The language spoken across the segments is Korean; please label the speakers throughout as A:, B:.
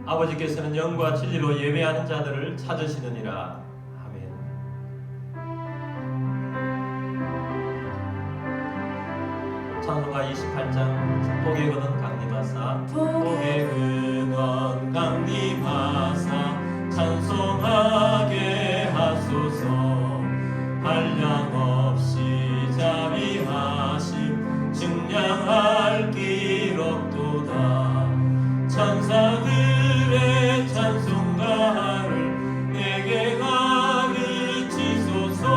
A: 아버지께서는 영과 진리로 예배하는 자들을 찾으시느니라. 아멘. 찬송가 28장 복의 근원 강림하사 복의 근원 강림하사 찬송하게 하소서. 한량없이 자비하심 증량할 기록도다. 천사들의 찬송가를 내게 가르치소서.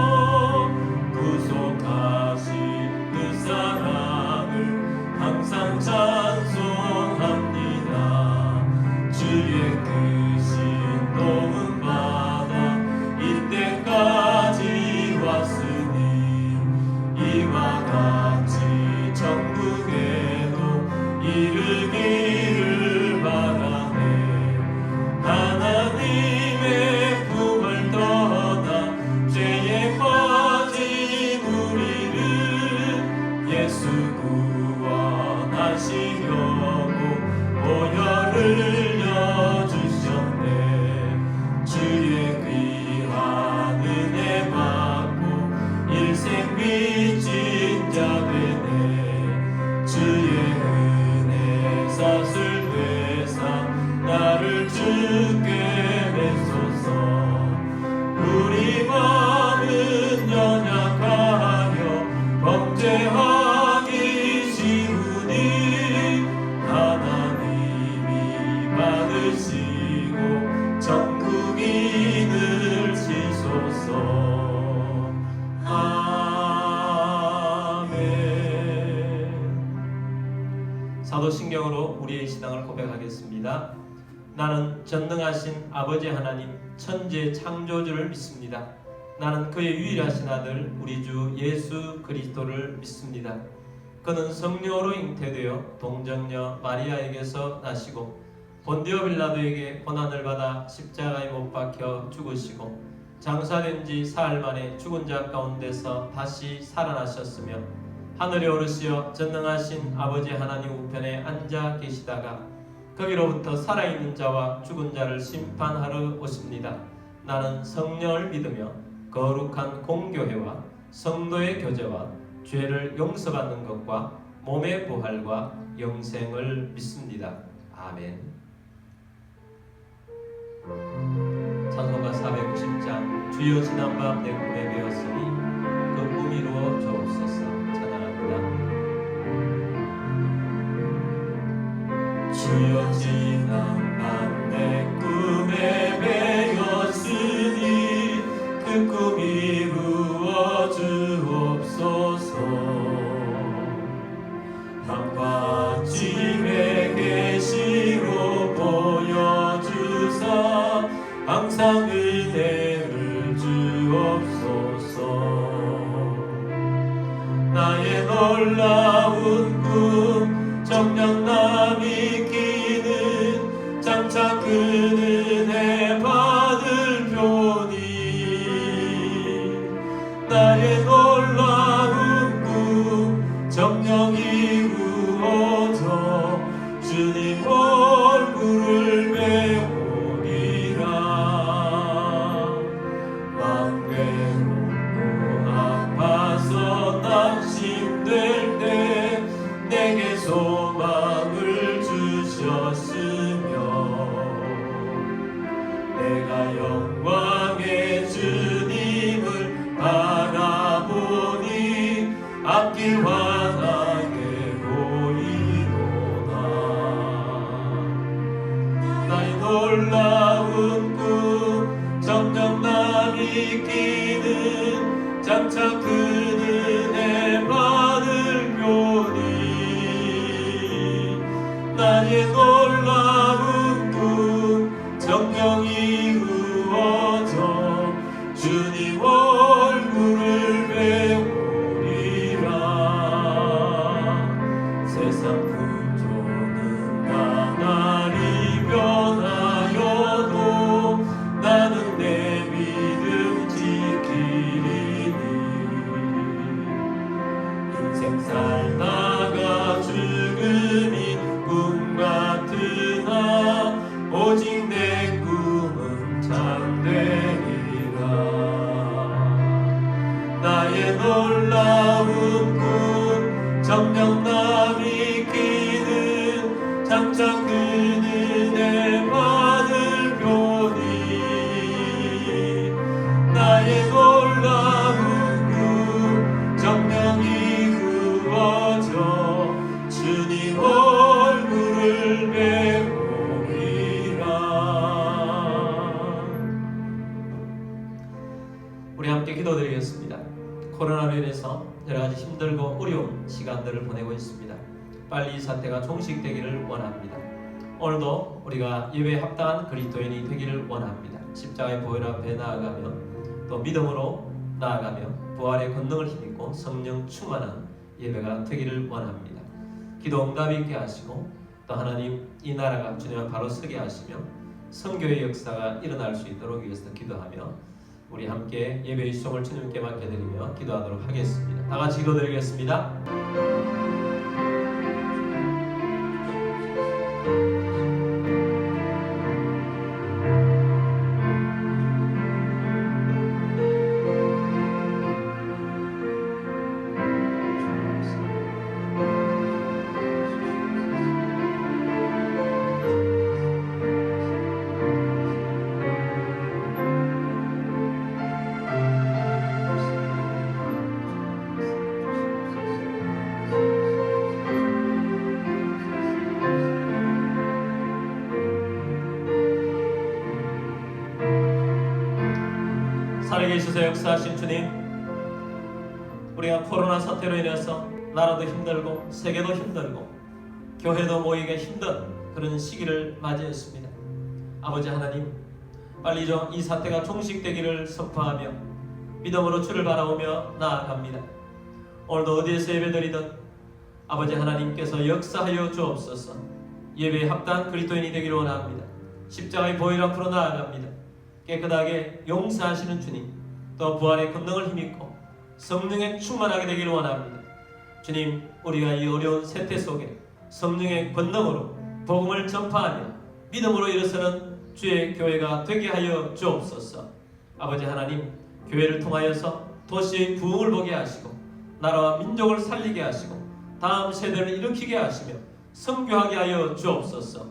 A: 구속하신 그 사랑을 항상 찬송합니다. 주의 크신 도움 받아 이때까지 왔으니 이와 같이 천국에도 이르기를 바라네. 하나님의 품을 떠나 죄에 빠진 우리를 예수 구원하시려고 보혈을 여주셨네. 주의 귀한 은혜 받고 일생 빚진 자 되네. 주의 은혜 사슬 되사 나를 주께 맺소서. 우리 마음은 연약하여 범죄하기 쉬우니 하나님이 받으시고 천국인을 지소서. 아멘. 사도신경으로 우리의 신앙을 고백하겠습니다. 나는 전능하신 아버지 하나님 천지의 창조주를 믿습니다. 나는 그의 유일하신 아들 우리 주 예수 그리스도를 믿습니다. 그는 성령으로 잉태되어 동정녀 마리아에게서 나시고 본디오 빌라도에게 고난을 받아 십자가에 못 박혀 죽으시고 장사된 지 사흘 만에 죽은 자 가운데서 다시 살아나셨으며 하늘에 오르시어 전능하신 아버지 하나님 우편에 앉아 계시다가 거기로부터 살아있는 자와 죽은 자를 심판하러 오십니다. 나는 성령을 믿으며 거룩한 공교회와 성도의 교제와 죄를 용서받는 것과 몸의 부활과 영생을 믿습니다. 아멘. 찬송가 490장 주여 지난밤 내 꿈에 배었으니 그 꿈 이루어 주옵소서. 찬양합니다. 주여 지난밤 내 꿈에 배었으니 그 꿈 이루어 주옵소서. 밤과 아침에 계시로 보여주사 항상 은혜를 주옵소서. 나의 놀라운 꿈 정녕 남이 끼는 장차 그 은혜 받을 표니 나의 놀라운 꿈 정녕 이루어져 주님 얼굴을 배우리라. 맘 괴롭고 아파서 낙심될 때 내게 소망을 주셨으며 내가 영광의 주님을 바라보니 앞길 환하게 보이도다. 나의 놀라운 꿈 정녕 남이 끼는 장차 그 은혜 받을 표니 나의 놀라운 꿈 정녕 이루어져 주님 얼굴을 배우리라. 세상 구조는 나날이 변하여도 나는 내 믿음 지키리니 인생 살다가 죽음이 꿈 같으나 오직 나의 놀라운 꿈 정녕 남이 끼는 장차 그 은혜 받을 표니 나의 놀라운 꿈 정녕 이루어져 주님 얼굴을 배우리라. 우리 함께 기도드리겠습니다. 코로나로 인해서 여러가지 힘들고 어려운 시간들을 보내고 있습니다. 빨리 이 사태가 종식되기를 원합니다. 오늘도 우리가 예배에 합당한 그리스도인이 되기를 원합니다. 십자가의 보혈 앞에 나아가며 또 믿음으로 나아가며 부활의 권능을 힘입고 성령 충만한 예배가 되기를 원합니다. 기도 응답 있게 하시고 또 하나님 이 나라가 주님 앞 바로 서게 하시며 선교의 역사가 일어날 수 있도록 위해서 기도하며 우리 함께 예배의 수종을 주님께 맡겨드리며 기도하도록 하겠습니다. 다 같이 기도드리겠습니다. 살아계셔서 역사하신 주님, 우리가 코로나 사태로 인해서 나라도 힘들고 세계도 힘들고 교회도 모이기가 힘든 그런 시기를 맞이했습니다. 아버지 하나님, 빨리 좀 이 사태가 종식되기를 선포하며 믿음으로 주를 바라오며 나아갑니다. 오늘도 어디에서 예배드리든 아버지 하나님께서 역사하여 주옵소서. 예배에 합당한 그리스도인이 되기를 원합니다. 십자가의 보혈 앞으로 나아갑니다. 깨끗하게 용서하시는 주님, 또 부활의 권능을 힘입고 성령에 충만하게 되기를 원합니다. 주님, 우리가 이 어려운 세태 속에 성령의 권능으로 복음을 전파하며 믿음으로 일어서는 주의 교회가 되게 하여 주옵소서. 아버지 하나님, 교회를 통하여서 도시의 부흥을 보게 하시고 나라와 민족을 살리게 하시고 다음 세대를 일으키게 하시며 선교하게 하여 주옵소서.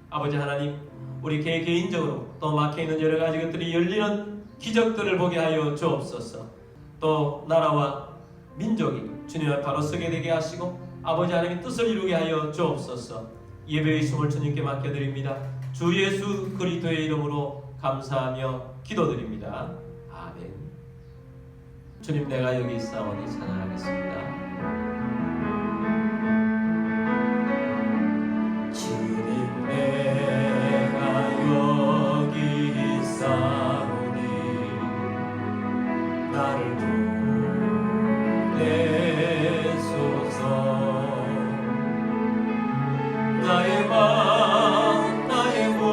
A: 아버지 하나님, 우리 개인적으로 또 막혀있는 여러 가지 것들이 열리는 기적들을 보게 하여 주옵소서. 또 나라와 민족이 주님 앞에 바로 서게 되게 하시고 아버지 하나님의 뜻을 이루게 하여 주옵소서. 예배의 숨을 주님께 맡겨드립니다. 주 예수 그리스도의 이름으로 감사하며 기도드립니다. 아멘. 주님, 내가 여기 있사오니 찬양하겠습니다. 주님, 내가 여기 있사오니 나를 보내소서. 나의 맘 나의 몸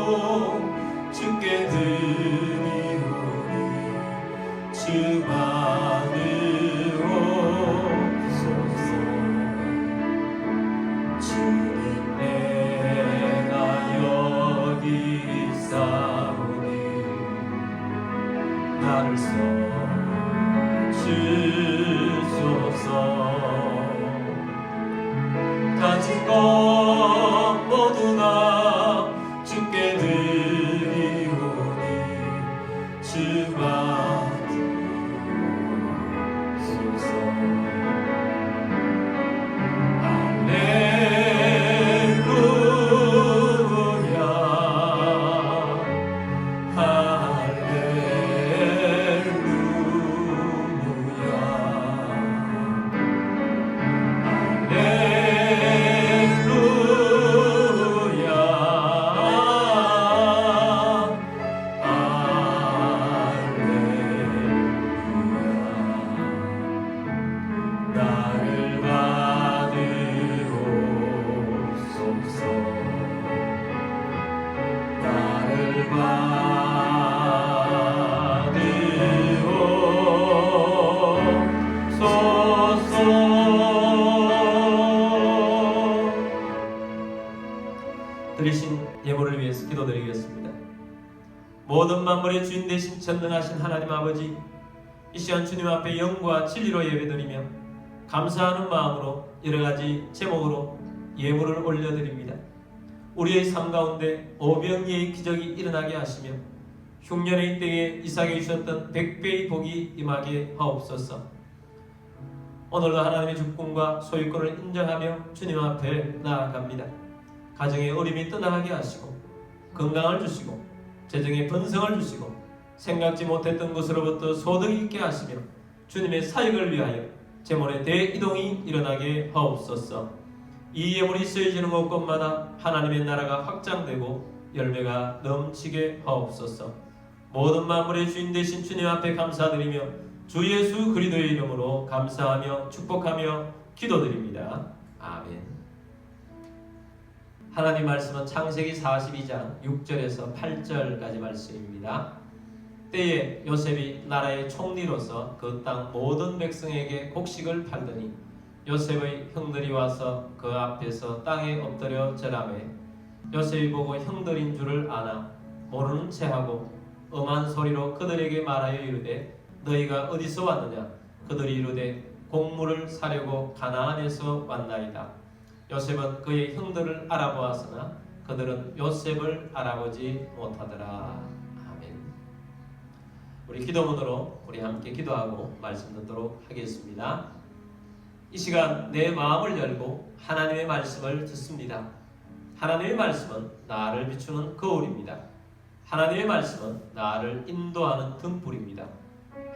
A: 주께 드리오니 주 받으옵소서. 주님, 내가 여기 있사오니 나를 써주소서. 가진 것 모두 다 주께 드리오니 주 받으소서. 할렐루야 나를 받으옵소서. 나를 받으옵소서. 드리신 예물을 위해서 기도드리겠습니다. 모든 만물의 주인 되신 전능하신 하나님 아버지, 이 시간 주님 앞에 영과 진리로 예배드리며 감사하는 마음으로 여러가지 제목으로 예물을 올려드립니다. 우리의 삶 가운데 오병이의 기적이 일어나게 하시며 흉년의 때에 이삭에게 주셨던 100배의 복이 임하게 하옵소서. 오늘도 하나님의 주권과 소유권을 인정하며 주님 앞에 나아갑니다. 가정의 어림이 떠나게 하시고 건강을 주시고 재정의 번성을 주시고 생각지 못했던 것으로부터 소득이 있게 하시며 주님의 사역을 위하여 재물의 대이동이 일어나게 하옵소서. 이 예물이 쓰여지는 곳곳마다 하나님의 나라가 확장되고 열매가 넘치게 하옵소서. 모든 만물의 주인 되신 주님 앞에 감사드리며 주 예수 그리스도의 이름으로 감사하며 축복하며 기도드립니다. 아멘. 하나님 말씀은 창세기 42장 6절에서 8절까지 말씀입니다. 때에 요셉이 나라의 총리로서 그 땅 모든 백성에게 곡식을 팔더니 요셉의 형들이 와서 그 앞에서 땅에 엎드려 절하매 요셉이 보고 형들인 줄을 아나 모르는 체하고 엄한 소리로 그들에게 말하여 이르되 너희가 어디서 왔느냐? 그들이 이르되 곡물을 사려고 가나안에서 왔나이다. 요셉은 그의 형들을 알아보았으나 그들은 요셉을 알아보지 못하더라. 아멘. 우리 기도문으로 우리 함께 기도하고 말씀 듣도록 하겠습니다. 이 시간 내 마음을 열고 하나님의 말씀을 듣습니다. 하나님의 말씀은 나를 비추는 거울입니다. 하나님의 말씀은 나를 인도하는 등불입니다.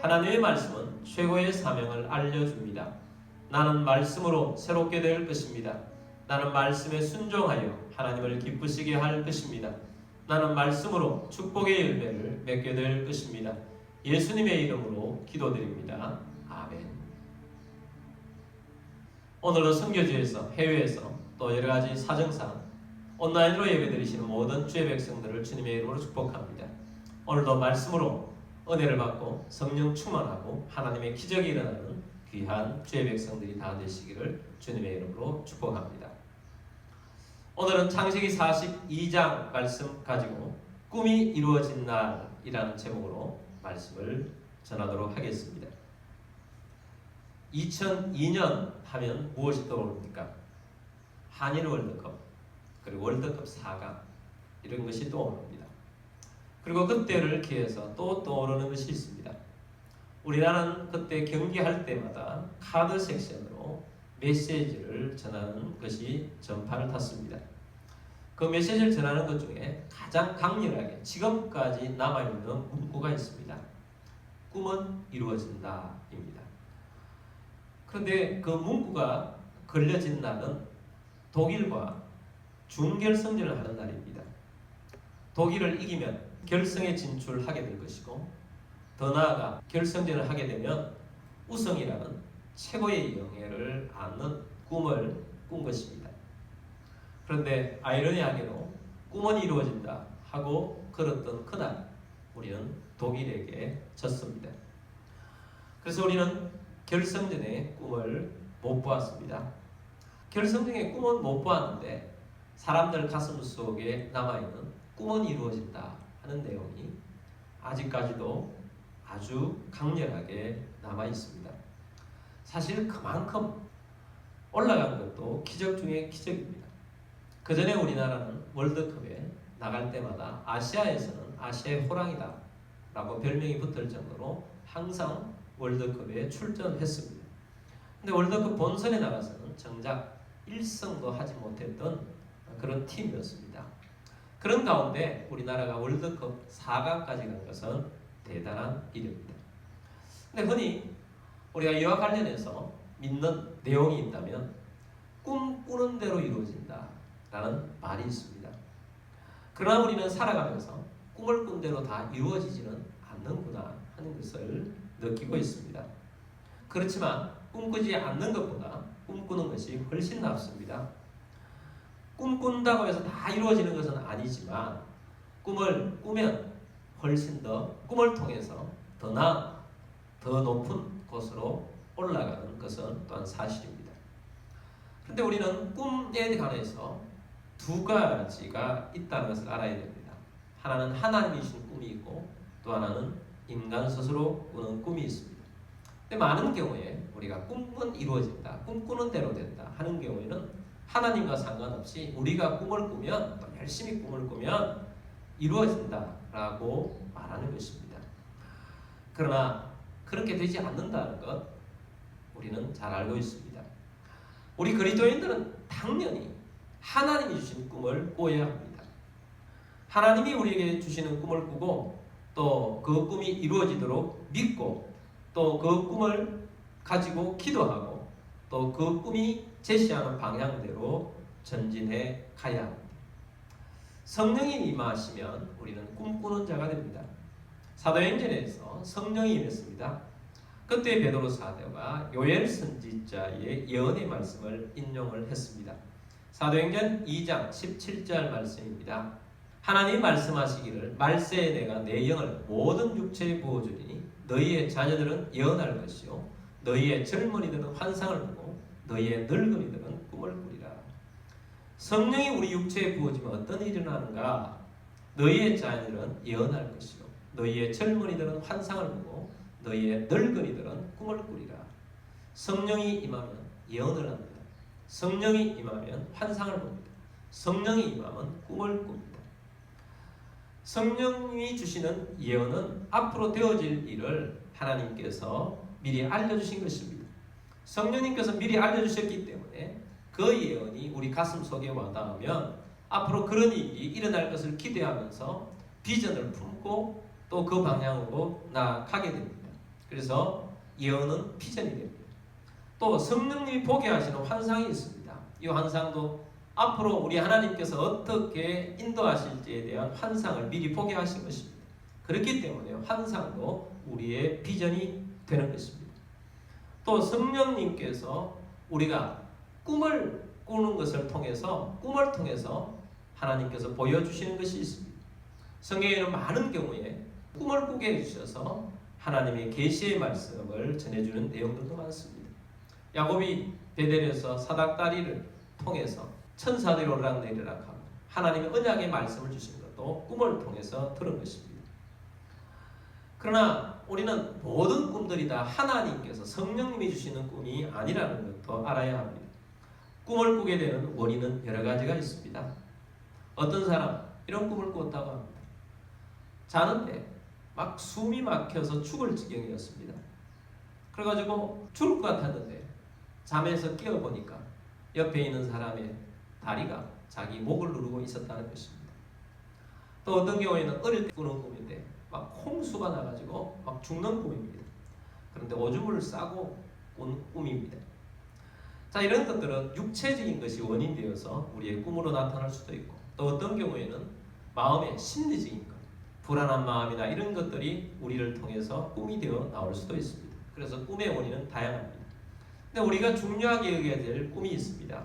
A: 하나님의 말씀은 최고의 사명을 알려줍니다. 나는 말씀으로 새롭게 될 것입니다. 나는 말씀에 순종하여 하나님을 기쁘시게 할 것입니다. 나는 말씀으로 축복의 열매를 맺게 될 것입니다. 예수님의 이름으로 기도드립니다. 아멘. 오늘도 선교지에서 해외에서 또 여러가지 사정상 온라인으로 예배드리시는 모든 주의 백성들을 주님의 이름으로 축복합니다. 오늘도 말씀으로 은혜를 받고 성령 충만하고 하나님의 기적이 일어나는 귀한 주의 백성들이 다 되시기를 주님의 이름으로 축복합니다. 오늘은 창세기 42장 말씀 가지고 꿈이 이루어진 날이라는 제목으로 말씀을 전하도록 하겠습니다. 2002년 하면 무엇이 떠오릅니까? 한일 월드컵, 그리고 월드컵 4강 이런 것이 떠오릅니다. 그리고 그때를 기해서 또 떠오르는 것이 있습니다. 우리나라는 그때 경기할 때마다 카드 섹션으로 메시지를 전하는 것이 전파를 탔습니다. 그 메시지를 전하는 것 중에 가장 강렬하게 지금까지 남아있는 문구가 있습니다. 꿈은 이루어진다 입니다. 그런데 그 문구가 걸려진 날은 독일과 준결승전을 하는 날입니다. 독일을 이기면 결승에 진출하게 될 것이고 더 나아가 결승전을 하게 되면 우승이라는 최고의 영예를 안는 꿈을 꾼 것입니다. 그런데 아이러니하게도 꿈은 이루어진다 하고 걸었던 그날 우리는 독일에게 졌습니다. 그래서 우리는 결승전의 꿈을 못 보았습니다. 결승전의 꿈은 못 보았는데 사람들 가슴 속에 남아있는 꿈은 이루어진다 하는 내용이 아직까지도 아주 강렬하게 남아있습니다. 사실 그만큼 올라간 것도 기적 중에 기적입니다. 그 전에 우리나라는 월드컵에 나갈 때마다 아시아에서는 아시아의 호랑이다 라고 별명이 붙을 정도로 항상 월드컵에 출전했습니다. 근데 월드컵 본선에 나가서는 정작 1승도 하지 못했던 그런 팀이었습니다. 그런 가운데 우리나라가 월드컵 4강까지 간 것은 대단한 일입니다. 근데 흔히 우리가 이와 관련해서 믿는 내용이 있다면 꿈꾸는 대로 이루어진다 라는 말이 있습니다. 그러나 우리는 살아가면서 꿈을 꾼 대로 다 이루어지지는 않는구나 하는 것을 느끼고 있습니다. 그렇지만 꿈꾸지 않는 것보다 꿈꾸는 것이 훨씬 낫습니다. 꿈꾼다고 해서 다 이루어지는 것은 아니지만 꿈을 꾸면 훨씬 더 꿈을 통해서 더 나은, 더 높은 곳으로 올라가는 것은 또한 사실입니다. 그런데 우리는 꿈에 관해서 두 가지가 있다는 것을 알아야 됩니다. 하나는 하나님이 주신 꿈이 있고 또 하나는 인간 스스로 꾸는 꿈이 있습니다. 근데 많은 경우에 우리가 꿈은 이루어진다, 꿈꾸는 대로 된다 하는 경우에는 하나님과 상관없이 우리가 꿈을 꾸면 또 열심히 꿈을 꾸면 이루어진다라고 말하는 것입니다. 그러나 그렇게 되지 않는다는 것 우리는 잘 알고 있습니다. 우리 그리스도인들은 당연히 하나님이 주신 꿈을 꿔야 합니다. 하나님이 우리에게 주시는 꿈을 꾸고 또 그 꿈이 이루어지도록 믿고 또 그 꿈을 가지고 기도하고 또 그 꿈이 제시하는 방향대로 전진해 가야 합니다. 성령이 임하시면 우리는 꿈꾸는 자가 됩니다. 사도행전에서 성령이 임했습니다. 그때 베드로 사도가 요엘 선지자의 예언의 말씀을 인용을 했습니다. 사도행전 2장 17절 말씀입니다. 하나님 말씀하시기를 말세에 내가 내 영을 모든 육체에 부어주리니 너희의 자녀들은 예언할 것이요 너희의 젊은이들은 환상을 보고 너희의 늙은이들은 꿈을 꾸리라. 성령이 우리 육체에 부어지면 어떤 일이 일어나는가? 너희의 자녀들은 예언할 것이요 너희의 젊은이들은 환상을 보고 너희의 늙은이들은 꿈을 꾸리라. 성령이 임하면 예언을 합니다. 성령이 임하면 환상을 봅니다. 성령이 임하면 꿈을 꿉니다. 성령이 주시는 예언은 앞으로 되어질 일을 하나님께서 미리 알려주신 것입니다. 성령님께서 미리 알려주셨기 때문에 그 예언이 우리 가슴 속에 와닿으면 앞으로 그런 일이 일어날 것을 기대하면서 비전을 품고 또 그 방향으로 나아가게 됩니다. 그래서 예언은 비전이 됩니다. 또 성령님이 보게 하시는 환상이 있습니다. 이 환상도 앞으로 우리 하나님께서 어떻게 인도하실지에 대한 환상을 미리 보게 하신 것입니다. 그렇기 때문에 환상도 우리의 비전이 되는 것입니다. 또 성령님께서 우리가 꿈을 꾸는 것을 통해서 꿈을 통해서 하나님께서 보여주시는 것이 있습니다. 성경에는 많은 경우에 꿈을 꾸게 해주셔서 하나님의 계시의 말씀을 전해주는 내용들도 많습니다. 야곱이 베델에서 사닥다리를 통해서 천사들이 오르락내리락 하고 하나님의 언약의 말씀을 주신 것도 꿈을 통해서 들은 것입니다. 그러나 우리는 모든 꿈들이 다 하나님께서 성령님이 주시는 꿈이 아니라는 것도 알아야 합니다. 꿈을 꾸게 되는 원인은 여러 가지가 있습니다. 어떤 사람 이런 꿈을 꿨다고 합니다. 자는데 막 숨이 막혀서 죽을 지경이었습니다. 그래가지고 죽을 것 같았는데 잠에서 깨어보니까 옆에 있는 사람의 다리가 자기 목을 누르고 있었다는 것입니다. 또 어떤 경우에는 어릴 때 꾸는 꿈인데 막 홍수가 나가지고 막 죽는 꿈입니다. 그런데 오줌을 싸고 꾼 꿈입니다. 자, 이런 것들은 육체적인 것이 원인되어서 우리의 꿈으로 나타날 수도 있고 또 어떤 경우에는 마음의 심리적인 것, 불안한 마음이나 이런 것들이 우리를 통해서 꿈이 되어 나올 수도 있습니다. 그래서 꿈의 원인은 다양합니다. 근데 우리가 중요하게 여겨야 될 꿈이 있습니다.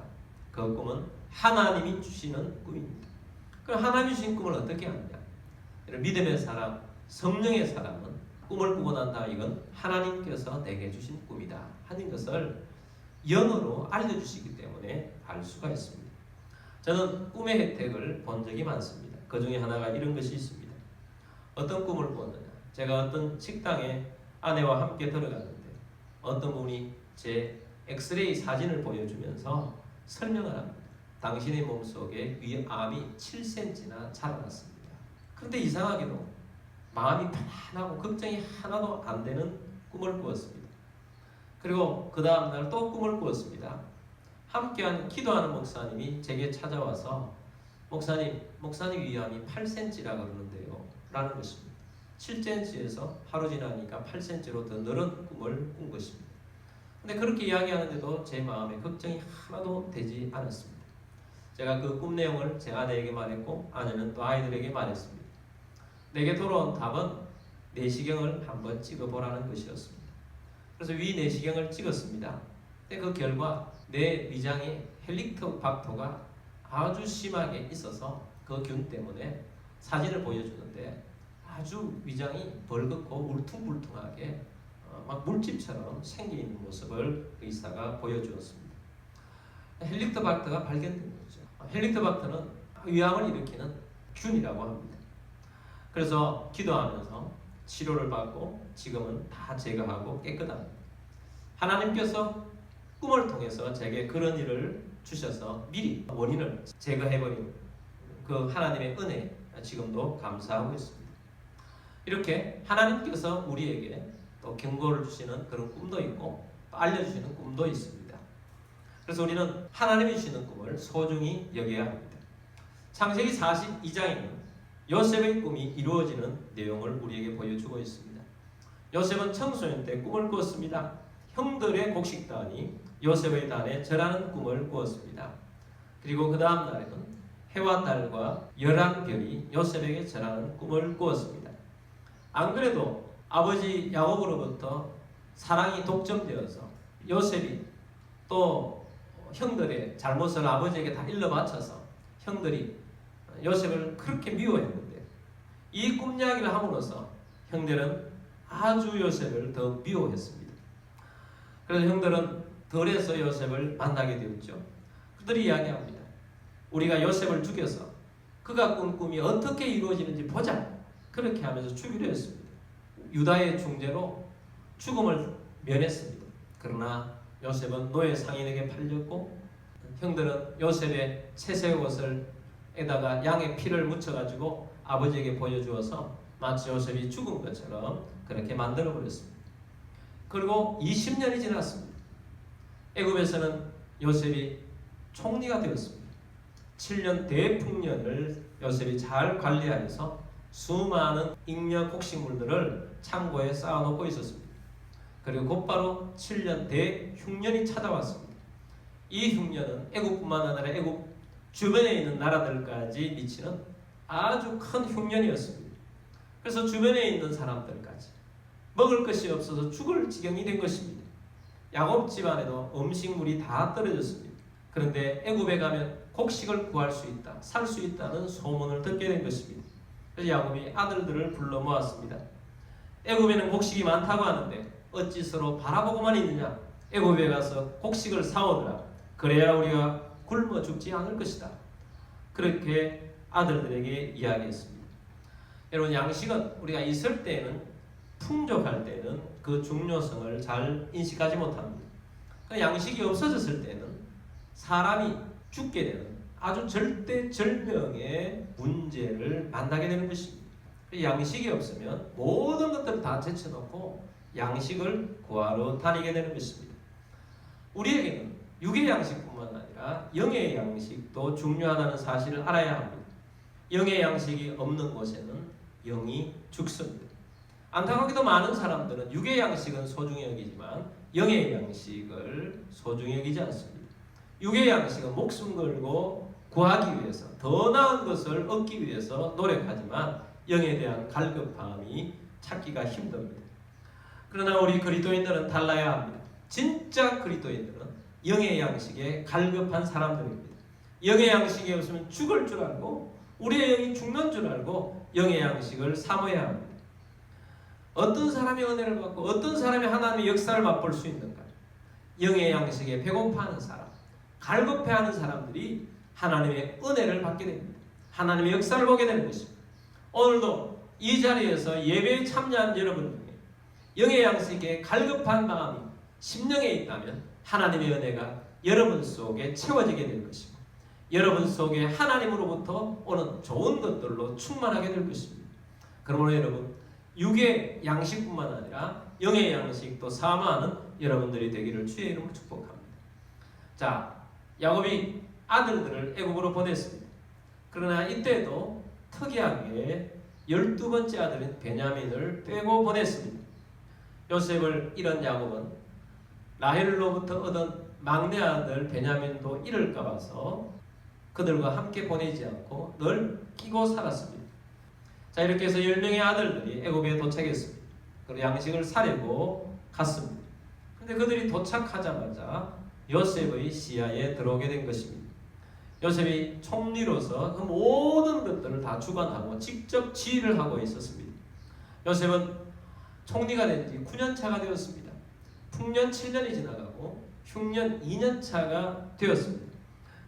A: 그 꿈은 하나님이 주시는 꿈입니다. 그럼 하나님이 주신 꿈을 어떻게 하느냐? 믿음의 사람, 성령의 사람은 꿈을 꾸고 난 다음 이건 하나님께서 내게 주신 꿈이다 하는 것을 영어로 알려주시기 때문에 알 수가 있습니다. 저는 꿈의 혜택을 본 적이 많습니다. 그 중에 하나가 이런 것이 있습니다. 어떤 꿈을 꾸었느냐? 제가 어떤 식당에 아내와 함께 들어갔는데 어떤 분이 제 엑스레이 사진을 보여주면서 설명을 합니다. 당신의 몸속에 위암이 7cm나 자라났습니다. 그런데 이상하게도 마음이 편안하고 걱정이 하나도 안 되는 꿈을 꾸었습니다. 그리고 그 다음날 또 꿈을 꾸었습니다. 함께한 기도하는 목사님이 제게 찾아와서 목사님 위암이 8cm라 그러는데요 라는 것입니다. 7cm에서 하루 지나니까 8cm로 더 늘은 꿈을 꾼 것입니다. 근데 그렇게 이야기하는데도 제 마음에 걱정이 하나도 되지 않았습니다. 제가 그 꿈 내용을 제 아내에게 말했고 아내는 또 아이들에게 말했습니다. 내게 돌아온 답은 내시경을 한번 찍어보라는 것이었습니다. 그래서 위 내시경을 찍었습니다. 근데 그 결과 내 위장에 헬리코박터가 아주 심하게 있어서 그 균 때문에 사진을 보여주는데 아주 위장이 벌겋고 울퉁불퉁하게 막 물집처럼 생겨있는 모습을 의사가 보여주었습니다. 헬리코박터가 발견된 거죠. 헬리코박터는 위암을 일으키는 균이라고 합니다. 그래서 기도하면서 치료를 받고 지금은 다 제거하고 깨끗합니다. 하나님께서 꿈을 통해서 제게 그런 일을 주셔서 미리 원인을 제거해버린 그 하나님의 은혜 지금도 감사하고 있습니다. 이렇게 하나님께서 우리에게 또 경고를 주시는 그런 꿈도 있고 또 알려주시는 꿈도 있습니다. 그래서 우리는 하나님이 주시는 꿈을 소중히 여겨야 합니다. 창세기 42장에는 요셉의 꿈이 이루어지는 내용을 우리에게 보여주고 있습니다. 요셉은 청소년 때 꿈을 꾸었습니다. 형들의 곡식단이 요셉의 단에 절하는 꿈을 꾸었습니다. 그리고 그 다음 날에는 해와 달과 11별이 요셉에게 절하는 꿈을 꾸었습니다. 안 그래도 아버지 야곱으로부터 사랑이 독점되어서 요셉이 또 형들의 잘못을 아버지에게 다 일러 바쳐서 형들이 요셉을 그렇게 미워했는데 이 꿈 이야기를 함으로써 형들은 아주 요셉을 더 미워했습니다. 그래서 형들은 덜에서 요셉을 만나게 되었죠. 그들이 이야기합니다. 우리가 요셉을 죽여서 그가 꾼 꿈이 어떻게 이루어지는지 보자. 그렇게 하면서 죽이려 했습니다. 유다의 중재로 죽음을 면했습니다. 그러나 요셉은 노예 상인에게 팔렸고 형들은 요셉의 채색 옷을 에다가 양의 피를 묻혀가지고 아버지에게 보여주어서 마치 요셉이 죽은 것처럼 그렇게 만들어버렸습니다. 그리고 20년이 지났습니다. 애굽에서는 요셉이 총리가 되었습니다. 7년 대풍년을 요셉이 잘 관리하여서 수많은 잉여 곡식물들을 창고에 쌓아놓고 있었습니다. 그리고 곧바로 7년 대흉년이 찾아왔습니다. 이 흉년은 애굽뿐만 아니라 애굽 주변에 있는 나라들까지 미치는 아주 큰 흉년이었습니다. 그래서 주변에 있는 사람들까지 먹을 것이 없어서 죽을 지경이 된 것입니다. 야곱 집안에도 음식물이 다 떨어졌습니다. 그런데 애굽에 가면 곡식을 구할 수 있다, 살 수 있다는 소문을 듣게 된 것입니다. 그래서 야곱이 아들들을 불러 모았습니다. 애굽에는 곡식이 많다고 하는데 어찌 서로 바라보고만 있느냐? 애굽에 가서 곡식을 사오더라. 그래야 우리가 굶어 죽지 않을 것이다. 그렇게 아들들에게 이야기했습니다. 여러분, 양식은 우리가 있을 때는, 풍족할 때는 그 중요성을 잘 인식하지 못합니다. 양식이 없어졌을 때는 사람이 죽게 되는 아주 절대절명의 문제를 만나게 되는 것입니다. 양식이 없으면 모든 것들을 다 제쳐놓고 양식을 구하러 다니게 되는 것입니다. 우리에게는 육의 양식뿐만 아니라 영의 양식도 중요하다는 사실을 알아야 합니다. 영의 양식이 없는 곳에는 영이 죽습니다. 안타깝게도 많은 사람들은 육의 양식은 소중히 여기지만 영의 양식을 소중히 여기지 않습니다. 육의 양식은 목숨 걸고 구하기 위해서, 더 나은 것을 얻기 위해서 노력하지만 영에 대한 갈급함이 찾기가 힘듭니다. 그러나 우리 그리스도인들은 달라야 합니다. 진짜 그리스도인들은 영의 양식에 갈급한 사람들입니다. 영의 양식이 없으면 죽을 줄 알고 우리의 영이 죽는 줄 알고 영의 양식을 사모해야 합니다. 어떤 사람이 은혜를 받고 어떤 사람이 하나님의 역사를 맛볼 수 있는가? 영의 양식에 배고파하는 사람, 갈급해하는 사람들이 하나님의 은혜를 받게 됩니다. 하나님의 역사를 보게 되는 것입니다. 오늘도 이 자리에서 예배에 참여한 여러분 중에 영의 양식에 갈급한 마음이 심령에 있다면 하나님의 은혜가 여러분 속에 채워지게 될 것입니다. 여러분 속에 하나님으로부터 오는 좋은 것들로 충만하게 될 것입니다. 그러므로 여러분, 육의 양식뿐만 아니라 영의 양식도 사모하는 여러분들이 되기를 주의 이름으로 축복합니다. 자, 야곱이 아들들을 애굽으로 보냈습니다. 그러나 이때도 특이하게 12번째 아들인 베냐민을 빼고 보냈습니다. 요셉을 잃은 야곱은 라헬로부터 얻은 막내 아들 베냐민도 잃을까 봐서 그들과 함께 보내지 않고 늘 끼고 살았습니다. 자, 이렇게 해서 10명의 아들들이 애굽에 도착했습니다. 그리고 양식을 사려고 갔습니다. 그런데 그들이 도착하자마자 요셉의 시야에 들어오게 된 것입니다. 요셉이 총리로서 그 모든 것들을 다 주관하고 직접 지휘를 하고 있었습니다. 요셉은 총리가 된 지 9년 차가 되었습니다. 풍년 7년이 지나가고 흉년 2년 차가 되었습니다.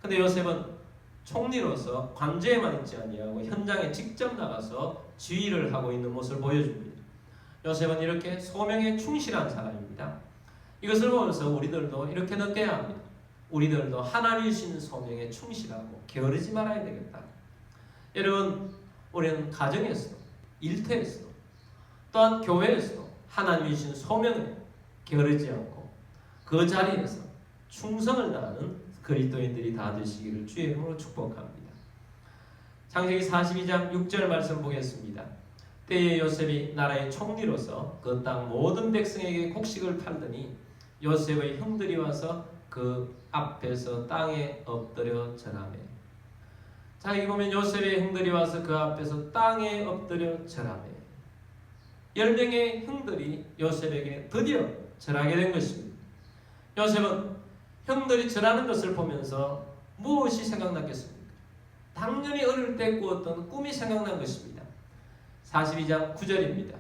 A: 그런데 요셉은 총리로서 관제에만 있지 아니하고 현장에 직접 나가서 지휘를 하고 있는 모습을 보여줍니다. 요셉은 이렇게 소명에 충실한 사람입니다. 이것을 보면서 우리들도 이렇게 느껴야 합니다. 우리들도 하나님이 주신 소명에 충실하고 게으르지 말아야 되겠다. 여러분, 우리는 가정에서도 일터에서도 또한 교회에서도 하나님이 주신 소명에 게으르지 않고 그 자리에서 충성을 다하는 그리스도인들이 다 되시기를 주의 이름으로 축복합니다. 창세기 42장 6절 말씀 보겠습니다. 때에 요셉이 나라의 총리로서 그 땅 모든 백성에게 곡식을 팔더니 요셉의 형들이 와서 그 앞에서 땅에 엎드려 절하매. 자, 여기 보면 요셉의 형들이 와서 그 앞에서 땅에 엎드려 절하매. 10명의 형들이 요셉에게 드디어 절하게 된 것입니다. 요셉은 형들이 절하는 것을 보면서 무엇이 생각났겠습니까? 당연히 어릴 때 꾸었던 꿈이 생각난 것입니다. 42장 9절입니다.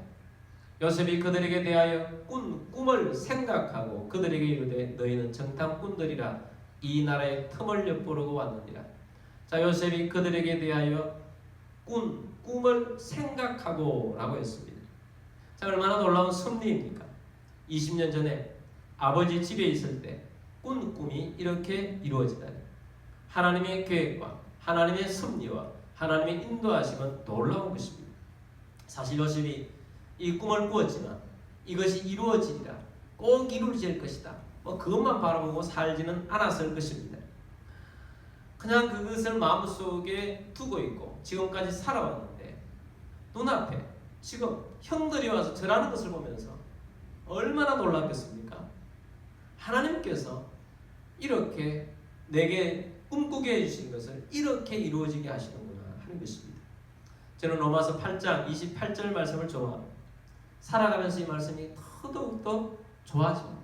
A: 요셉이 그들에게 대하여 꿈을 생각하고 그들에게 이르되 너희는 정탐꾼들이라 이 나라의 틈을 엿보려고 왔느니라. 자, 요셉이 그들에게 대하여 꿈을 생각하고 라고 했습니다. 자, 얼마나 놀라운 섭리입니까? 20년 전에 아버지 집에 있을 때 꾼 꿈이 이렇게 이루어지다니. 하나님의 계획과 하나님의 섭리와 하나님의 인도하심은 놀라운 것입니다. 사실 요셉이 이 꿈을 꾸었지만 이것이 이루어지리라, 꼭 이루어질 것이다, 그것만 바라보고 살지는 않았을 것입니다. 그냥 그것을 마음속에 두고 있고 지금까지 살아왔는데 눈앞에 지금 형들이 와서 절하는 것을 보면서 얼마나 놀랐겠습니까? 하나님께서 이렇게 내게 꿈꾸게 해주신 것을 이렇게 이루어지게 하시는구나 하는 것입니다. 저는 로마서 8장 28절 말씀을 좋아합니다. 살아가면서 이 말씀이 더더욱더 좋아집니다.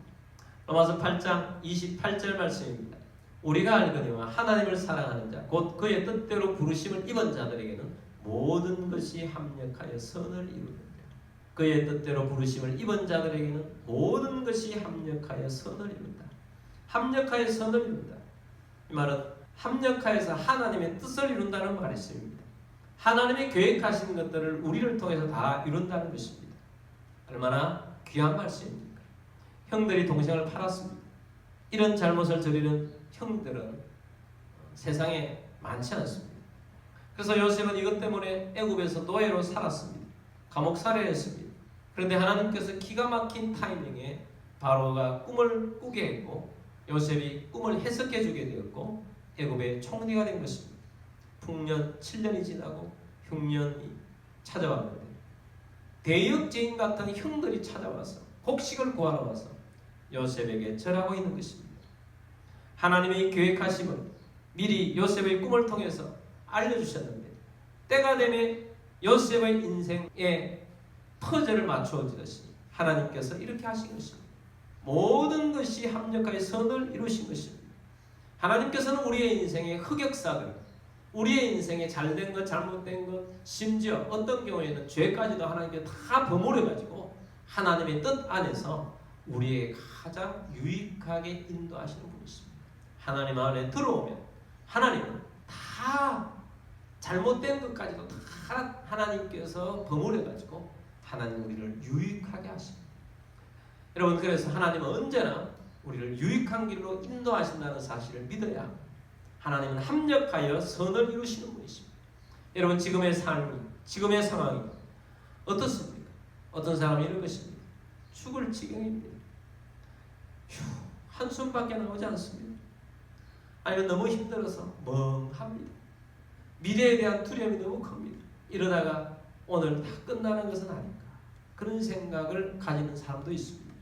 A: 로마서 8장 28절 말씀입니다. 우리가 알거니와 하나님을 사랑하는 자 곧 그의 뜻대로 부르심을 입은 자들에게는 모든 것이 합력하여 선을 이루느니라. 그의 뜻대로 부르심을 입은 자들에게는 모든 것이 합력하여 선을 이룬다. 합력하여 선을 이룬다. 이 말은 합력하여서 하나님의 뜻을 이룬다는 말이 있습니다. 하나님이 계획하신 것들을 우리를 통해서 다 이룬다는 것입니다. 얼마나 귀한 말씀입니까? 형들이 동생을 팔았습니다. 이런 잘못을 저지른 형들은 세상에 많지 않습니다. 그래서 요셉은 이것 때문에 애굽에서 노예로 살았습니다. 감옥 살해했습니다. 그런데 하나님께서 기가 막힌 타이밍에 바로가 꿈을 꾸게 했고 요셉이 꿈을 해석해 주게 되었고 애굽의 총리가 된 것입니다. 풍년 7년이 지나고 흉년이 찾아왔는데 대역죄인 같은 형들이 찾아와서 곡식을 구하러 와서 요셉에게 절하고 있는 것입니다. 하나님의 계획하심을 미리 요셉의 꿈을 통해서 알려주셨는데 때가 되면 요셉의 인생에 퍼즐을 맞추어지듯이 하나님께서 이렇게 하신 것입니다. 모든 것이 합력하여 선을 이루신 것입니다. 하나님께서는 우리의 인생의 흑역사들, 우리의 인생에 잘된 것, 잘못된 것, 심지어 어떤 경우에는 죄까지도 하나님께 다 버무려가지고 하나님의 뜻 안에서 우리의 가장 유익하게 인도하시는 분이십니다. 하나님 안에 들어오면 하나님은 다 잘못된 것까지도 다 하나님께서 버무려가지고 하나님 우리를 유익하게 하십니다. 여러분, 그래서 하나님은 언제나 우리를 유익한 길로 인도하신다는 사실을 믿어야 합니다. 하나님은 합력하여 선을 이루시는 분이십니다. 여러분, 지금의 삶이, 지금의 상황이 어떻습니까? 어떤 사람이 이럴 것입니다. 죽을 지경입니다. 한숨밖에 나오지 않습니다. 아니면 너무 힘들어서 멍합니다. 미래에 대한 두려움이 너무 큽니다. 이러다가 오늘 다 끝나는 것은 아닌가, 그런 생각을 가지는 사람도 있습니다.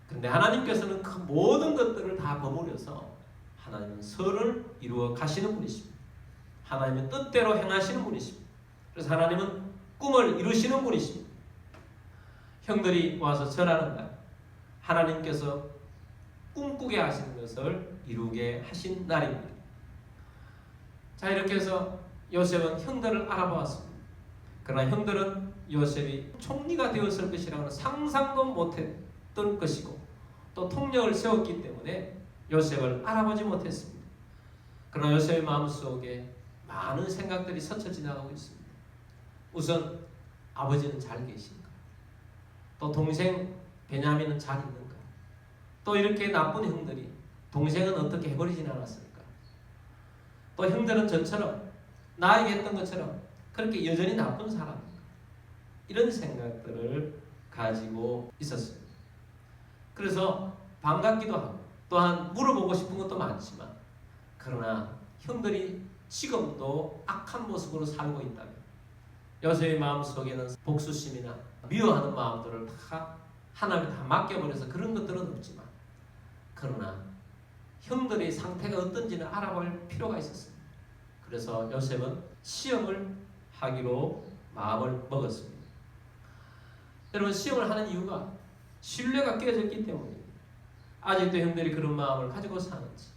A: 그런데 하나님께서는 그 모든 것들을 다 버무려서 하나님은 선을 이루어 가시는 분이십니다. 하나님의 뜻대로 행하시는 분이십니다. 그래서 하나님은 꿈을 이루시는 분이십니다. 형들이 와서 절하는 날, 하나님께서 꿈꾸게 하시는 것을 이루게 하신 날입니다. 자, 이렇게 해서 요셉은 형들을 알아보았습니다. 그러나 형들은 요셉이 총리가 되었을 것이라고는 상상도 못했던 것이고 또 통력을 세웠기 때문에 요셉을 알아보지 못했습니다. 그러나 요셉의 마음속에 많은 생각들이 스쳐 지나가고 있습니다. 우선 아버지는 잘 계신가? 또 동생 베냐민은 잘 있는가? 또 이렇게 나쁜 형들이 동생은 어떻게 해버리진 않았을까? 또 형들은 저처럼 나에게 했던 것처럼 그렇게 여전히 나쁜 사람인가? 이런 생각들을 가지고 있었습니다. 그래서 반갑기도 하고 또한 물어보고 싶은 것도 많지만 그러나 형들이 지금도 악한 모습으로 살고 있다면 요셉의 마음속에는 복수심이나 미워하는 마음들을 다 하나님께 다 맡겨버려서 그런 것들은 없지만 그러나 형들의 상태가 어떤지는 알아볼 필요가 있었습니다. 그래서 요셉은 시험을 하기로 마음을 먹었습니다. 여러분, 시험을 하는 이유가 신뢰가 깨졌기 때문입니다. 아직도 형들이 그런 마음을 가지고 사는지,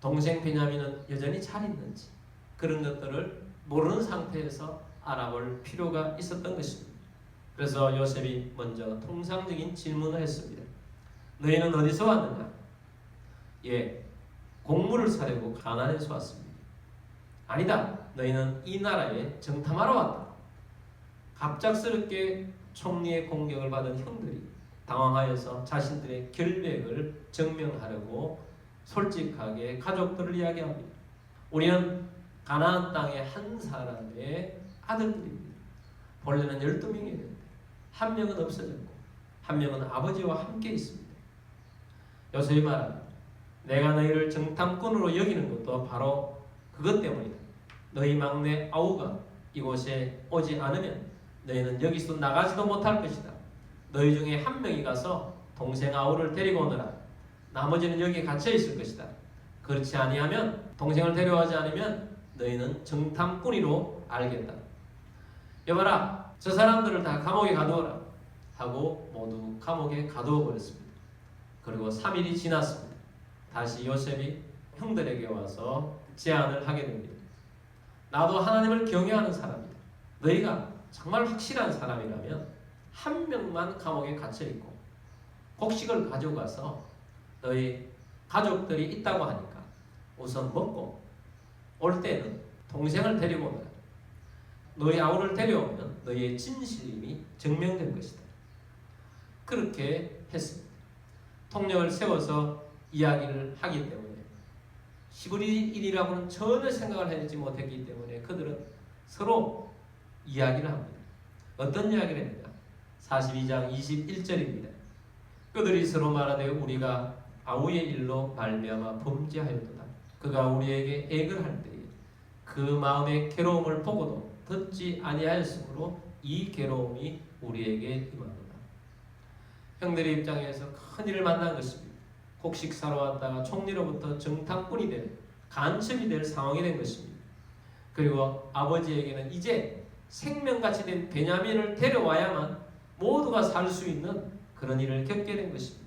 A: 동생 베냐민은 여전히 잘 있는지 그런 것들을 모르는 상태에서 알아볼 필요가 있었던 것입니다. 그래서 요셉이 먼저 통상적인 질문을 했습니다. 너희는 어디서 왔느냐? 예, 곡물을 사려고 가나안에서 왔습니다. 아니다, 너희는 이 나라에 정탐하러 왔다. 갑작스럽게 총리의 공격을 받은 형들이 당황하여서 자신들의 결백을 증명하려고 솔직하게 가족들을 이야기합니다. 우리는 가나안 땅의 한 사람의 아들들입니다. 본래는 12명이었는데 한 명은 없어졌고 한 명은 아버지와 함께 있습니다. 요셉이 말합니다. 내가 너희를 정탐꾼으로 여기는 것도 바로 그것 때문이다. 너희 막내 아우가 이곳에 오지 않으면 너희는 여기서 나가지도 못할 것이다. 너희 중에 한 명이 가서 동생 아우를 데리고 오너라. 나머지는 여기에 갇혀 있을 것이다. 그렇지 아니하면 동생을 데려가지 않으면 너희는 정탐꾼이로 알겠다. 여봐라, 저 사람들을 다 감옥에 가두어라 하고 모두 감옥에 가두어 버렸습니다. 그리고 3일이 지났습니다. 다시 요셉이 형들에게 와서 제안을 하게 됩니다. 나도 하나님을 경외하는 사람이다. 너희가 정말 확실한 사람이라면 한 명만 감옥에 갇혀있고 곡식을 가져가서 너희 가족들이 있다고 하니까 우선 먹고 올 때는 동생을 데리고 오너라. 너희 아우를 데려오면 너희의 진실임이 증명될 것이다. 그렇게 했습니다. 통력을 세워서 이야기를 하기 때문에 시부리 일이라고는 전혀 생각을 해내지 못했기 때문에 그들은 서로 이야기를 합니다. 어떤 이야기를 합니까? 42장 21절입니다. 그들이 서로 말하되 우리가 아우의 일로 말미암아 범죄하였도다. 그가 우리에게 액을 할 때에 그 마음의 괴로움을 보고도 듣지 아니하였으므로 이 괴로움이 우리에게 임하도다. 형들의 입장에서 큰 일을 만난 것입니다. 곡식 사러 왔다가 총리로부터 정탐꾼이 될, 간첩이 될 상황이 된 것입니다. 그리고 아버지에게는 이제 생명같이 된 베냐민을 데려와야만 모두가 살 수 있는 그런 일을 겪게 된 것입니다.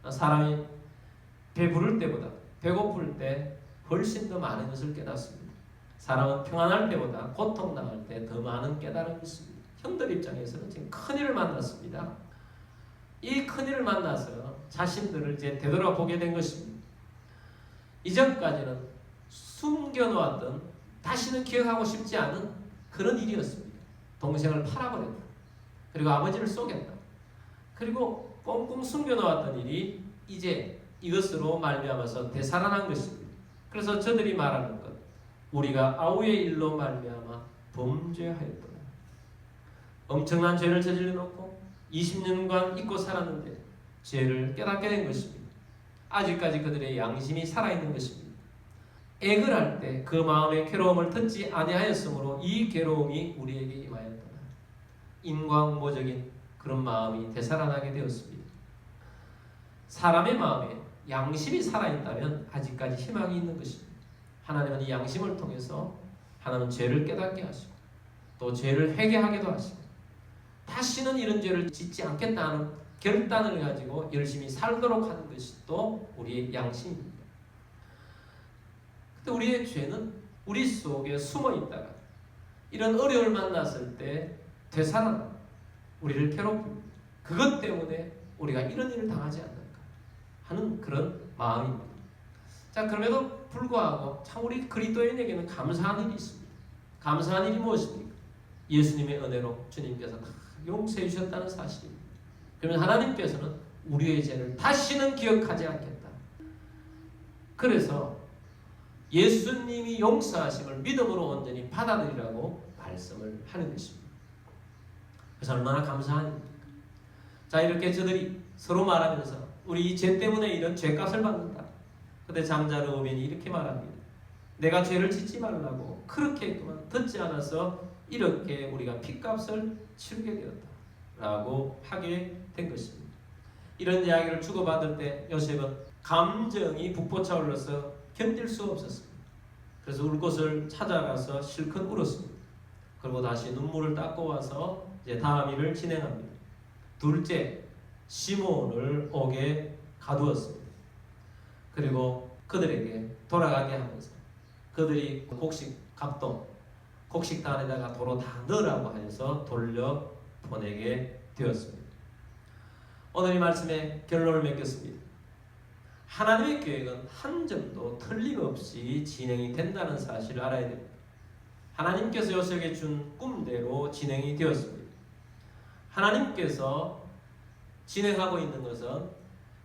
A: 사람이 배부를 때보다 배고플 때 훨씬 더 많은 것을 깨닫습니다. 사람은 평안할 때보다 고통당할 때 더 많은 깨달음이 있습니다. 형들 입장에서는 지금 큰일을 만났습니다. 이 큰일을 만나서 자신들을 이제 되돌아보게 된 것입니다. 이전까지는 숨겨놓았던, 다시는 기억하고 싶지 않은 그런 일이었습니다. 동생을 팔아버렸다. 그리고 아버지를 쏘겠다. 그리고 꽁꽁 숨겨놓았던 일이 이제 이것으로 말미암아서 되살아난 것입니다. 그래서 저들이 말하는 것, 우리가 아우의 일로 말미암아 범죄하였더라. 엄청난 죄를 저질러 놓고 20년간 잊고 살았는데 죄를 깨닫게 된 것입니다. 아직까지 그들의 양심이 살아있는 것입니다. 액을 할 때 그 마음의 괴로움을 듣지 아니하였으므로 이 괴로움이 우리에게 임하였더라. 인광모적인 그런 마음이 되살아나게 되었습니다. 사람의 마음에 양심이 살아있다면 아직까지 희망이 있는 것입니다. 하나님은 이 양심을 통해서 하나님은 죄를 깨닫게 하시고 또 죄를 회개하게도 하시고 다시는 이런 죄를 짓지 않겠다는 결단을 가지고 열심히 살도록 하는 것이 또 우리의 양심입니다. 근데 우리의 죄는 우리 속에 숨어 있다가 이런 어려움을 만났을 때 되살아나 우리를 괴롭힙니다. 그것 때문에 우리가 이런 일을 당하지 않는가 하는 그런 마음입니다. 자, 그럼에도 불구하고 참 우리 그리스도인에게는 감사한 일이 있습니다. 감사한 일이 무엇입니까? 예수님의 은혜로 주님께서 다 용서해 주셨다는 사실입니다. 그러면 하나님께서는 우리의 죄를 다시는 기억하지 않겠다. 그래서 예수님이 용서하심을 믿음으로 온전히 받아들이라고 말씀을 하는 것입니다. 그래서 얼마나 감사합니까? 자, 이렇게 저들이 서로 말하면서 우리 이 죄 때문에 이런 죄값을 받는다. 그때 장자 르우벤이 이렇게 말합니다. 내가 죄를 짓지 말라고 그렇게 했구만. 듣지 않아서 이렇게 우리가 핏값을 치르게 되었다 라고 하게 된 것입니다. 이런 이야기를 주고받을 때 요셉은 감정이 북돋아올라서 견딜 수 없었습니다. 그래서 울 곳을 찾아가서 실컷 울었습니다. 그리고 다시 눈물을 닦고 와서 이제 다음 일을 진행합니다. 둘째, 시몬을 옥에 가두었습니다. 그리고 그들에게 돌아가게 하면서 그들이 곡식 갑동, 곡식단에다가 도로 다 넣으라고 하여서 돌려 보내게 되었습니다. 오늘 이 말씀에 결론을 맺겠습니다. 하나님의 계획은 한 점도 틀림없이 진행이 된다는 사실을 알아야 됩니다. 하나님께서 요셉에게 준 꿈대로 진행이 되었습니다. 하나님께서 진행하고 있는 것은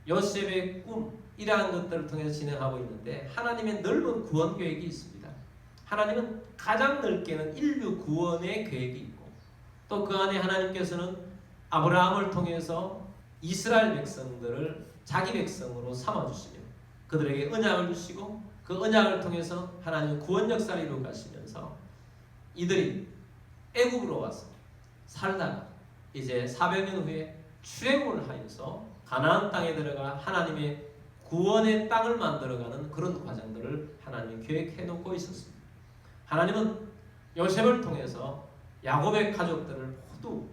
A: 요셉의 꿈, 이러한 것들을 통해서 진행하고 있는데 하나님의 넓은 구원 계획이 있습니다. 하나님은 가장 넓게는 인류 구원의 계획이 있고 또 그 안에 하나님께서는 아브라함을 통해서 이스라엘 백성들을 자기 백성으로 삼아주시며 그들에게 언약을 주시고 그 언약을 통해서 하나님의 구원 역사를 이루어 가시면서 이들이 애굽으로 와서 살다가 이제 400년 후에 출애굽을 하여서 가나안 땅에 들어가 하나님의 구원의 땅을 만들어가는 그런 과정들을 하나님이 계획해 놓고 있었습니다. 하나님은 요셉을 통해서 야곱의 가족들을 모두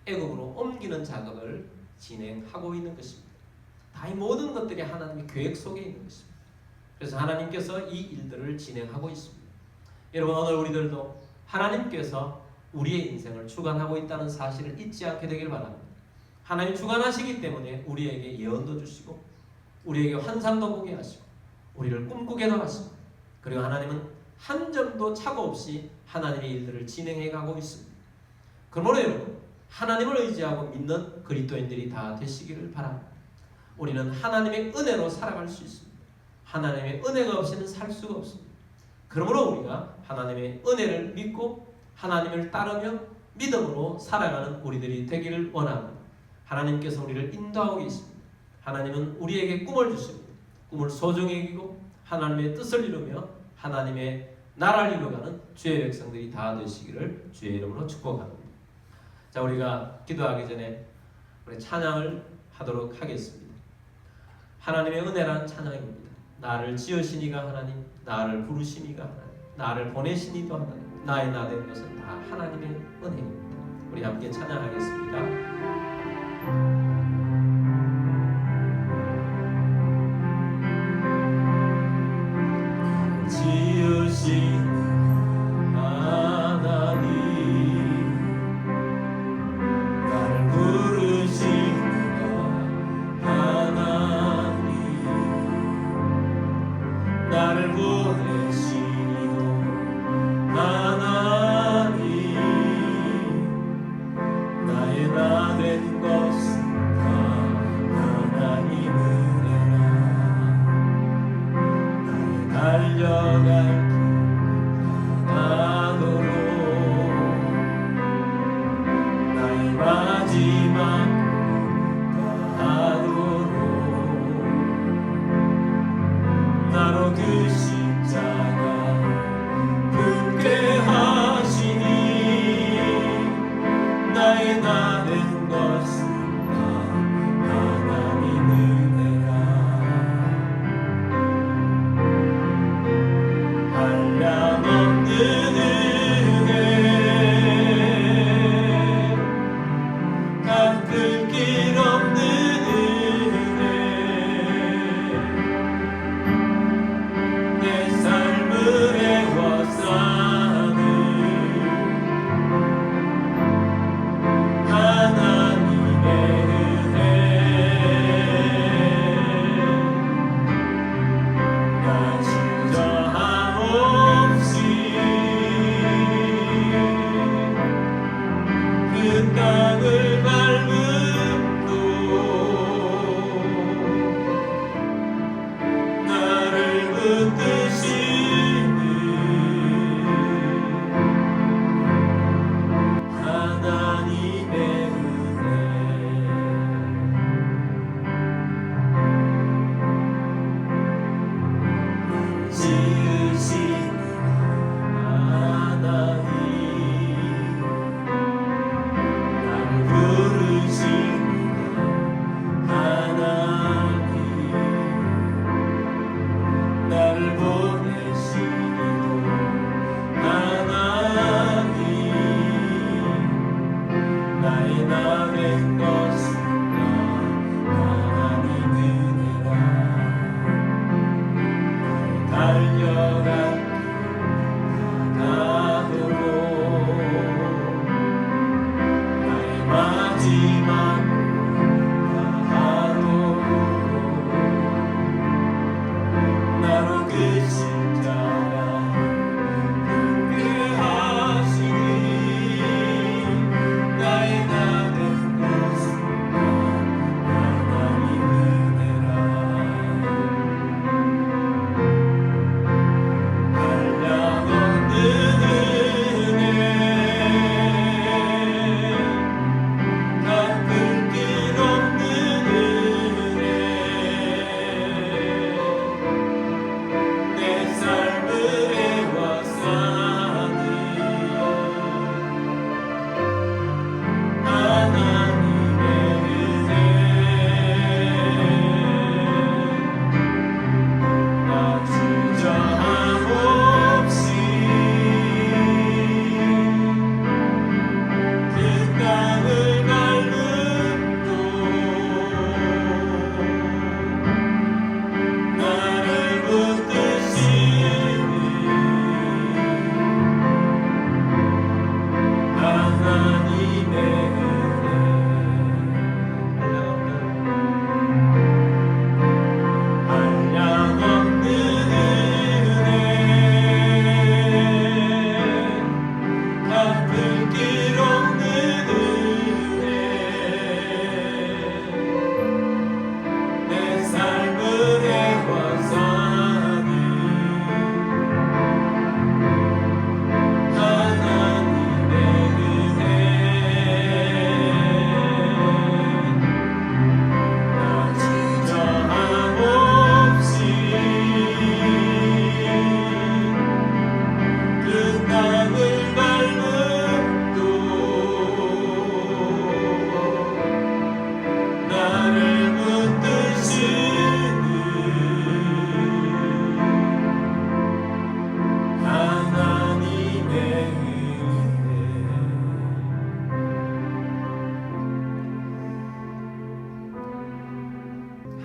A: 애굽으로 옮기는 작업을 진행하고 있는 것입니다. 다 이 모든 것들이 하나님의 계획 속에 있는 것입니다. 그래서 하나님께서 이 일들을 진행하고 있습니다. 여러분, 오늘 우리들도 하나님께서 우리의 인생을 주관하고 있다는 사실을 잊지 않게 되길 바랍니다. 하나님 주관하시기 때문에 우리에게 예언도 주시고 우리에게 환상도 보게 하시고 우리를 꿈꾸게도 하시고 그리고 하나님은 한 점도 착오 없이 하나님의 일들을 진행해 가고 있습니다. 그러므로 여러분, 하나님을 의지하고 믿는 그리스도인들이 다 되시기를 바랍니다. 우리는 하나님의 은혜로 살아갈 수 있습니다. 하나님의 은혜가 없이는 살 수가 없습니다. 그러므로 우리가 하나님의 은혜를 믿고 하나님을 따르며 믿음으로 살아가는 우리들이 되기를 원합니다. 하나님께서 우리를 인도하고 계십니다. 하나님은 우리에게 꿈을 주십니다. 꿈을 소중히 여기고 하나님의 뜻을 이루며 하나님의 나라를 이루어가는 주의 백성들이 다 되시기를 주의 이름으로 축복합니다. 자, 우리가 기도하기 전에 우리 찬양을 하도록 하겠습니다. 하나님의 은혜란 찬양입니다. 나를 지으시니가 하나님, 나를 부르시니가 하나님, 나를 보내시니도 하나님, 나의 나 된 것은 다 하나님의 은혜입니다. 우리 함께 찬양하겠습니다. 지으신 하나님, 나를 부르시니가 하나님, 나를 보내시니도 하나님, 나의 나 된 것은 다 하나님 은혜라. 나의 달려갈 길 가도록 나의 마지막 하도록 나로 그 십자가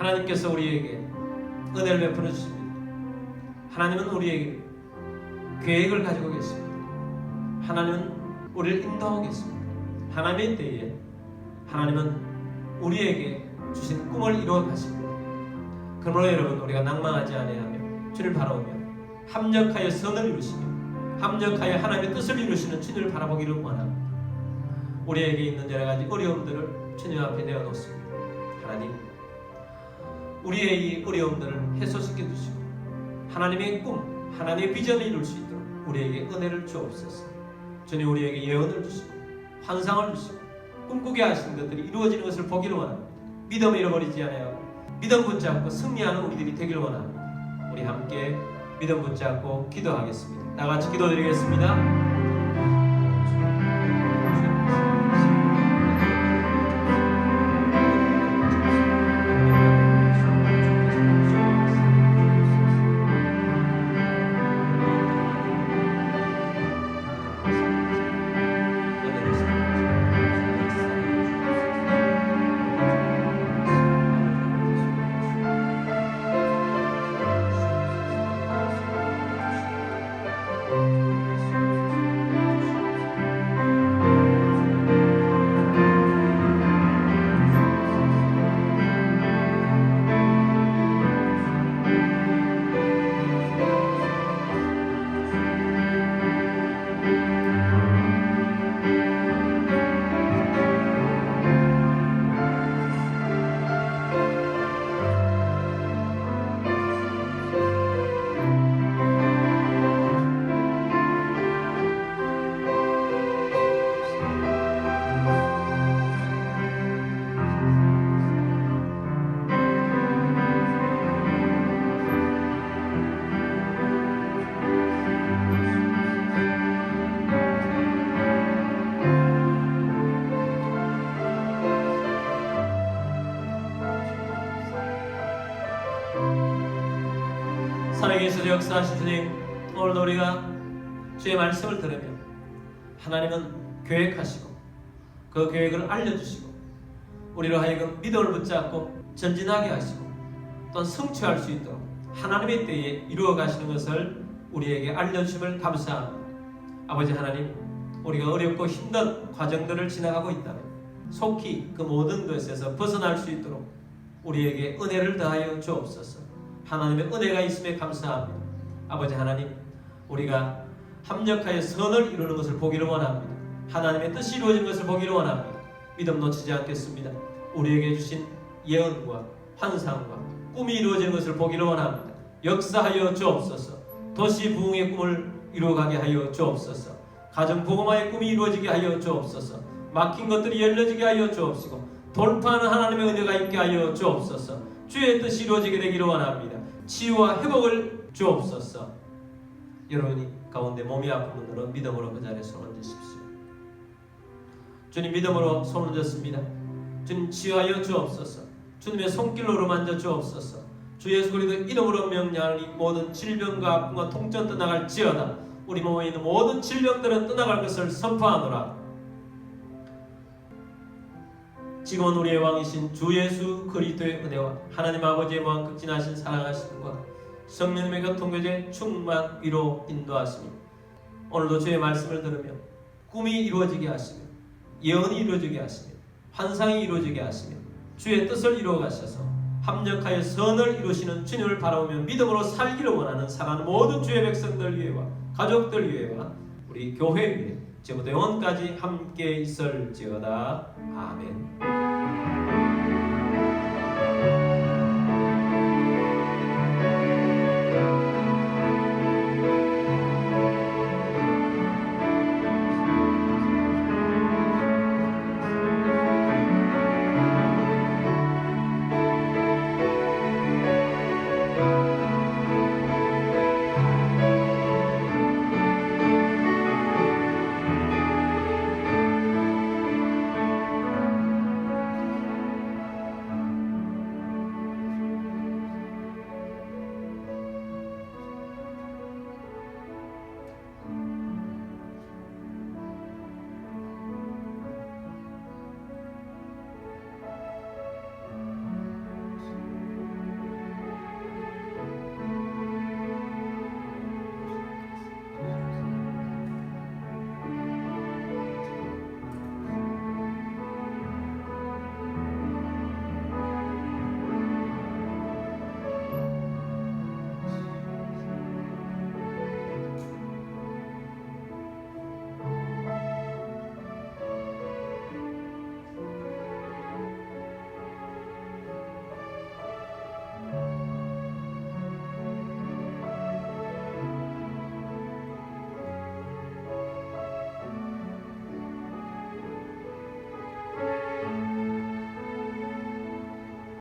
A: 하나님께서 우리에게 은혜를 베풀어 주십니다. 하나님은 우리에게 계획을 가지고 계십니다. 하나님은 우리를 인도하고 계십니다. 하나님의 때에 하나님은 우리에게 주신 꿈을 이루어 가십니다. 그러므로 여러분, 우리가 낭망하지 아니하며 주를 바라보며 합력하여 선을 이루시며 합력하여 하나님의 뜻을 이루시는 주님을 바라보기를 원합니다. 우리에게 있는 여러 가지 어려움들을 주님 앞에 내어놓습니다. 하나님, 우리의 이 어려움들을 해소시켜 주시고 하나님의 꿈, 하나님의 비전을 이룰 수 있도록 우리에게 은혜를 주옵소서. 주님, 우리에게 예언을 주시고 환상을 주시고 꿈꾸게 하신 것들이 이루어지는 것을 보기를 원합니다. 믿음을 잃어버리지 않아요. 믿음 붙잡고 승리하는 우리들이 되기를 원합니다. 우리 함께 믿음 붙잡고 기도하겠습니다. 다 같이 기도드리겠습니다. 살아계셔서 역사하신 주님, 오늘도 우리가 주의 말씀을 들으며 하나님은 계획하시고 그 계획을 알려주시고 우리로 하여금 믿음을 붙잡고 전진하게 하시고 또 성취할 수 있도록 하나님의 때에 이루어 가시는 것을 우리에게 알려주심을 감사합니다. 아버지 하나님, 우리가 어렵고 힘든 과정들을 지나가고 있다면 속히 그 모든 것에서 벗어날 수 있도록 우리에게 은혜를 더하여 주옵소서. 하나님의 은혜가 있음에 감사합니다. 아버지 하나님, 우리가 합력하여 선을 이루는 것을 보기를 원합니다. 하나님의 뜻이 이루어진 것을 보기를 원합니다. 믿음 놓치지 않겠습니다. 우리에게 주신 예언과 환상과 꿈이 이루어지는 것을 보기를 원합니다. 역사하여 주옵소서. 도시 부흥의 꿈을 이루어가게 하여 주옵소서. 가정 복음화의 꿈이 이루어지게 하여 주옵소서. 막힌 것들이 열려지게 하여 주옵시고 돌파하는 하나님의 은혜가 있게 하여 주옵소서. 주의 뜻이 이루어지게 되기를 원합니다. 치유와 회복을 주옵소서. 여러분이 가운데 몸이 아픈 분들은 믿음으로 그 자리에 손을 드십시오. 주님, 믿음으로 손을 졌습니다. 주님, 치유하여 주옵소서. 주님의 손길로 만져 주옵소서. 주 예수 그리스도 이름으로 명령하니 모든 질병과 아픔과 통증 떠나갈지어다. 우리 몸에 있는 모든 질병들은 떠나갈 것을 선포하노라. 지금은 우리의 왕이신 주 예수 그리스도의 은혜와 하나님 아버지의 무한 극진하신 사랑하심과 성령님의 교통교제 충만 위로 인도하시며 오늘도 주의 말씀을 들으며 꿈이 이루어지게 하시며 예언이 이루어지게 하시며 환상이 이루어지게 하시며 주의 뜻을 이루어 가셔서 합력하여 선을 이루시는 주님을 바라보며 믿음으로 살기를 원하는 사랑하는 모든 주의 백성들 위에와 가족들 위에와 우리 교회 위에 지금부터 영원까지 함께 있을지어다. 아멘.